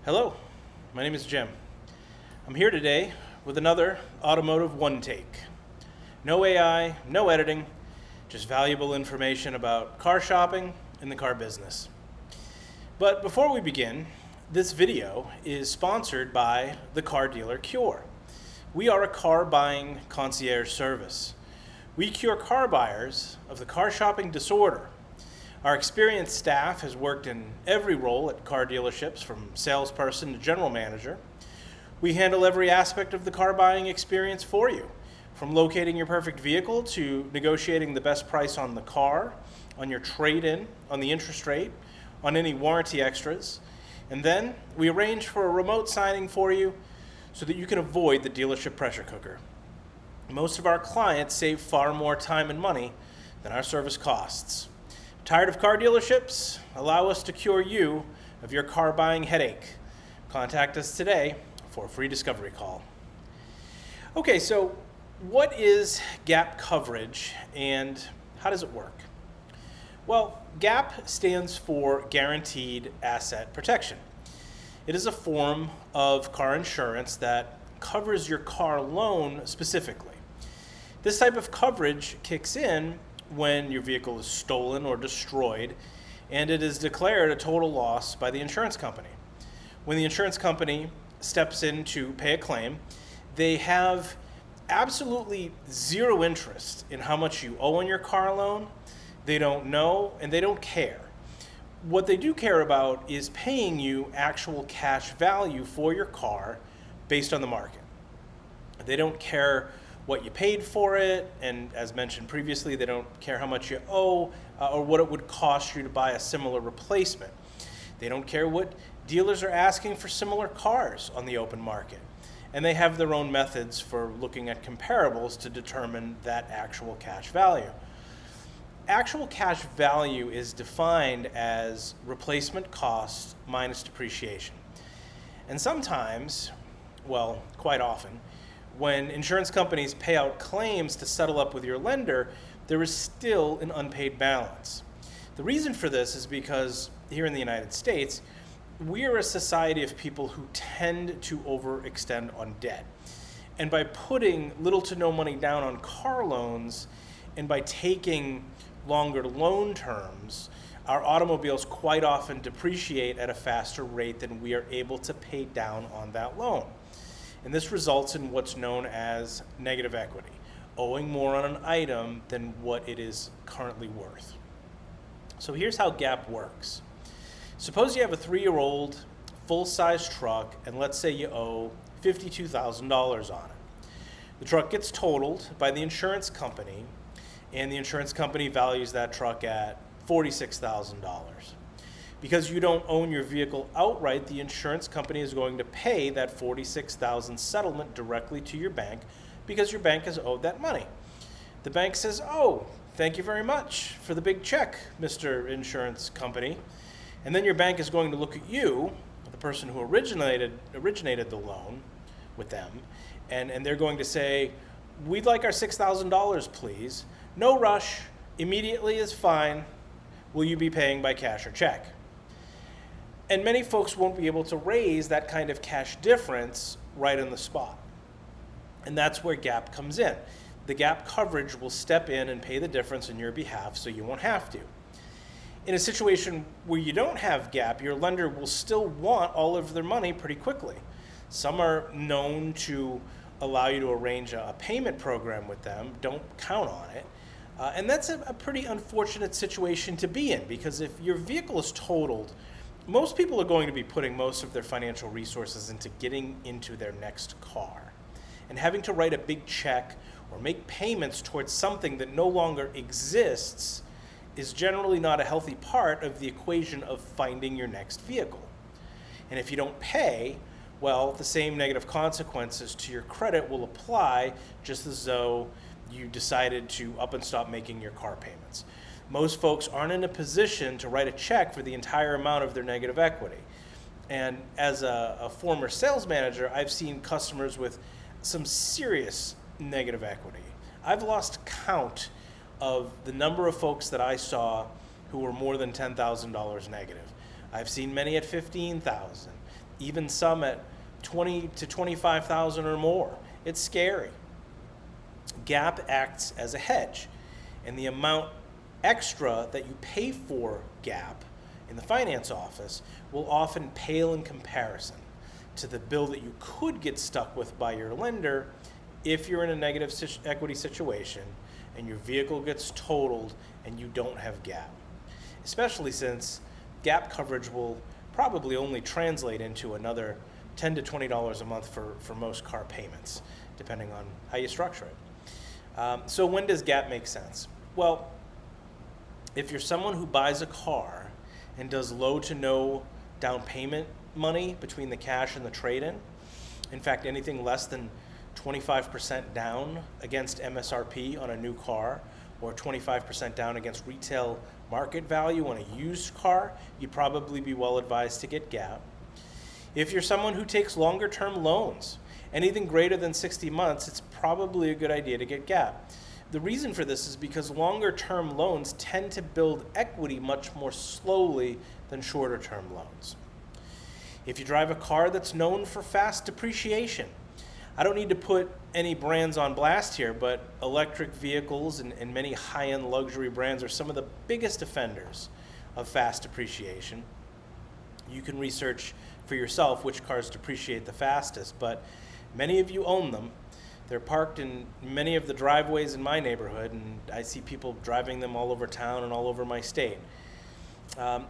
Hello, my name is Jim. I'm here today with another automotive one take. No AI, no editing, just valuable information about car shopping and the car business. But before we begin, this video is sponsored by the Car Dealer Cure. We are a car buying concierge service. We cure car buyers of the car shopping disorder. Our experienced staff has worked in every role at car dealerships, from salesperson to general manager. We handle every aspect of the car buying experience for you, from locating your perfect vehicle to negotiating the best price on the car, on your trade-in, on the interest rate, on any warranty extras. And then we arrange for a remote signing for you so that you can avoid the dealership pressure cooker. Most of our clients save far more time and money than our service costs. Tired of car dealerships? Allow us to cure you of your car buying headache. Contact us today for a free discovery call. Okay, so what is gap coverage and how does it work? Well, GAP stands for Guaranteed Asset Protection. It is a form of car insurance that covers your car loan specifically. This type of coverage kicks in when your vehicle is stolen or destroyed and it is declared a total loss by the insurance company. When the insurance company steps in to pay a claim, they have absolutely zero interest in how much you owe on your car loan. They don't know and they don't care. What they do care about is paying you actual cash value for your car based on the market. They don't care what you paid for it, and as mentioned previously, they don't care how much you owe or what it would cost you to buy a similar replacement. They don't care what dealers are asking for similar cars on the open market. And they have their own methods for looking at comparables to determine that actual cash value. Actual cash value is defined as replacement cost minus depreciation. And sometimes, well, quite often, when insurance companies pay out claims to settle up with your lender, there is still an unpaid balance. The reason for this is because here in the United States, we are a society of people who tend to overextend on debt. And by putting little to no money down on car loans and by taking longer loan terms, our automobiles quite often depreciate at a faster rate than we are able to pay down on that loan. And this results in what's known as negative equity, owing more on an item than what it is currently worth. So here's how GAP works. Suppose you have a 3-year-old full-size truck, and let's say you owe $52,000 on it. The truck gets totaled by the insurance company, and the insurance company values that truck at $46,000. Because you don't own your vehicle outright, the insurance company is going to pay that $46,000 settlement directly to your bank because your bank has owed that money. The bank says, "Oh, thank you very much for the big check, Mr. Insurance Company." And then your bank is going to look at you, the person who originated the loan with them, and they're going to say, "We'd like our $6,000, please. No rush, immediately is fine. Will you be paying by cash or check?" And many folks won't be able to raise that kind of cash difference right on the spot. And that's where GAP comes in. The GAP coverage will step in and pay the difference on your behalf so you won't have to. In a situation where you don't have GAP, your lender will still want all of their money pretty quickly. Some are known to allow you to arrange a payment program with them. Don't count on it. And that's a pretty unfortunate situation to be in, because if your vehicle is totaled, most people are going to be putting most of their financial resources into getting into their next car. And having to write a big check or make payments towards something that no longer exists is generally not a healthy part of the equation of finding your next vehicle. And if you don't pay, well, the same negative consequences to your credit will apply, just as though you decided to up and stop making your car payments. Most folks aren't in a position to write a check for the entire amount of their negative equity. And as a former sales manager, I've seen customers with some serious negative equity. I've lost count of the number of folks that I saw who were more than $10,000 negative. I've seen many at $15,000, even some at 20 to 25,000 or more. It's scary. Gap acts as a hedge, and the amount extra that you pay for Gap in the finance office will often pale in comparison to the bill that you could get stuck with by your lender if you're in a negative equity situation and your vehicle gets totaled and you don't have Gap. Especially since Gap coverage will probably only translate into another $10 to $20 a month for most car payments, depending on how you structure it. So when does Gap make sense? Well, if you're someone who buys a car and does low to no down payment money between the cash and the trade-in, in fact, anything less than 25% down against MSRP on a new car or 25% down against retail market value on a used car, you'd probably be well advised to get Gap. If you're someone who takes longer term loans, anything greater than 60 months, it's probably a good idea to get Gap. The reason for this is because longer term loans tend to build equity much more slowly than shorter term loans. If you drive a car that's known for fast depreciation, I don't need to put any brands on blast here, but electric vehicles and many high-end luxury brands are some of the biggest offenders of fast depreciation. You can research for yourself which cars depreciate the fastest, but many of you own them. They're parked in many of the driveways in my neighborhood, and I see people driving them all over town and all over my state.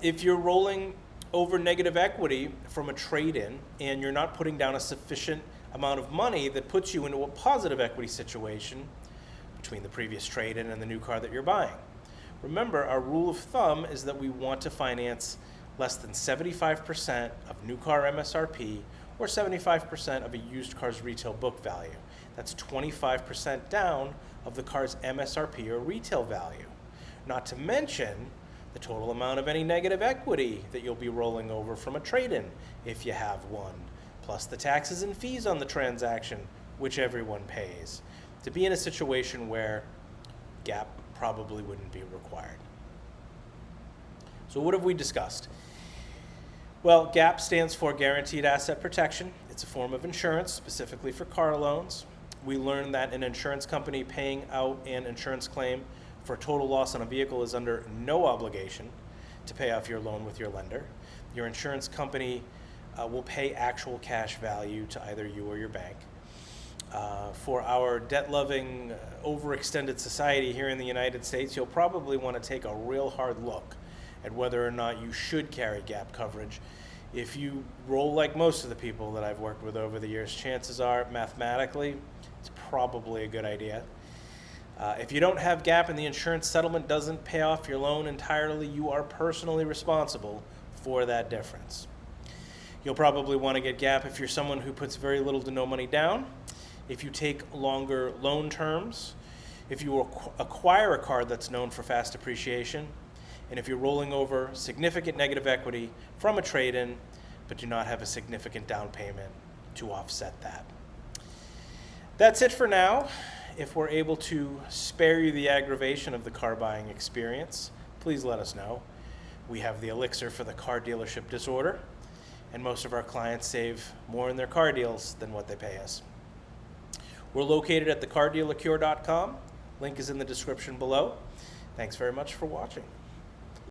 If you're rolling over negative equity from a trade-in and you're not putting down a sufficient amount of money that puts you into a positive equity situation between the previous trade-in and the new car that you're buying. Remember, our rule of thumb is that we want to finance less than 75% of new car MSRP or 75% of a used car's retail book value. That's 25% down of the car's MSRP or retail value. Not to mention the total amount of any negative equity that you'll be rolling over from a trade-in if you have one, plus the taxes and fees on the transaction, which everyone pays, to be in a situation where Gap probably wouldn't be required. So what have we discussed? Well, GAP stands for Guaranteed Asset Protection. It's a form of insurance specifically for car loans. We learned that an insurance company paying out an insurance claim for total loss on a vehicle is under no obligation to pay off your loan with your lender. Your insurance company will pay actual cash value to either you or your bank. For our debt-loving, overextended society here in the United States, you'll probably want to take a real hard look at whether or not you should carry GAP coverage. If you roll like most of the people that I've worked with over the years, chances are, mathematically, it's probably a good idea. If you don't have GAP and the insurance settlement doesn't pay off your loan entirely, you are personally responsible for that difference. You'll probably want to get GAP if you're someone who puts very little to no money down, if you take longer loan terms, if you acquire a car that's known for fast appreciation, and if you're rolling over significant negative equity from a trade-in, but do not have a significant down payment to offset that. That's it for now. If we're able to spare you the aggravation of the car buying experience, please let us know. We have the elixir for the car dealership disorder, and most of our clients save more in their car deals than what they pay us. We're located at thecardealercure.com. Link is in the description below. Thanks very much for watching.